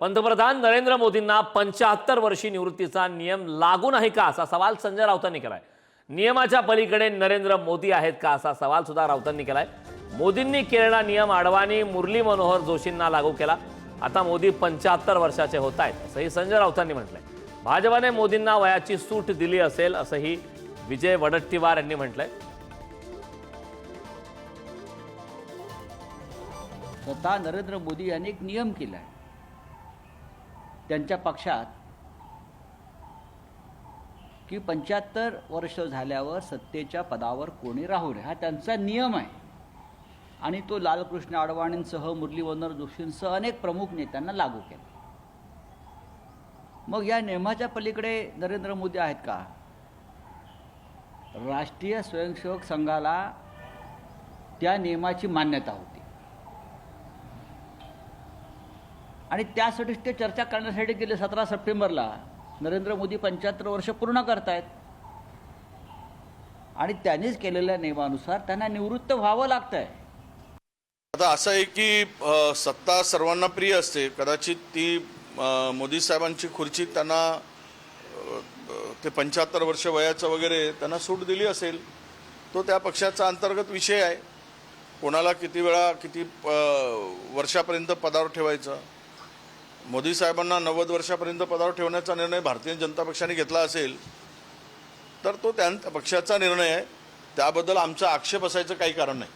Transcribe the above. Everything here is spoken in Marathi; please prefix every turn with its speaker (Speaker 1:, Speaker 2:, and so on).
Speaker 1: पंतप्रधान नरेंद्र मोदींना 75 वर्षी निवृत्तीचा नियम लागू नाही का असा सवाल संजय राऊतांनी केलाय। नियमाच्या पलीकडे नरेंद्र मोदी आहेत का असा सवाल सुद्धा राऊतांनी केलाय। मोदींनी केलेला नियम अडवाणी मुरली मनोहर जोशींना लागू केला। आता मोदी 75 वर्षाचे होत आहेत असंही संजय राऊतांनी म्हटलंय। भाजपाने मोदींना वयाची सूट दिली असेल असंही विजय वडट्टीवार यांनी म्हटलंय।
Speaker 2: स्वतः नरेंद्र मोदी यांनी एक नियम केला आहे त्यांच्या पक्षात की 75 वर्ष झाल्यावर सत्तेच्या पदावर कोणी राहू नये, हा त्यांचा नियम आहे। आणि तो लालकृष्ण अडवाणींसह मुरली मनोहर जोशींसह अनेक प्रमुख नेत्यांना लागू केला। मग या नियमाच्या पलीकडे नरेंद्र मोदी आहेत का? राष्ट्रीय स्वयंसेवक संघाला त्या नियमाची मान्यता होती आणि त्यासाठीच ते चर्चा करण्यासाठी गेले 17 सप्टेंबरला। नरेंद्र मोदी 75 वर्ष पूर्ण करतायत आणि त्यांनीच केलेल्या नियमानुसार त्यांना निवृत्त व्हावं लागतंय।
Speaker 3: आता असं आहे की सत्ता सर्वांना प्रिय असते। कदाचित ती मोदी साहेबांची खुर्ची त्यांना ते 75 वर्ष वयाचं वगैरे त्यांना सूट दिली असेल, तो त्या पक्षाचा अंतर्गत विषय आहे। कोणाला किती वेळा किती वर्षापर्यंत पदावर ठेवायचं, मोदी साहेबांना 90 वर्षापर्यंत पदावर ठेवण्याचा निर्णय भारतीय जनता पक्षाने घेतला असेल तर तो त्या पक्षाचा निर्णय आहे, त्याबद्दल आमचा आक्षेप असायचं काही कारण नाही।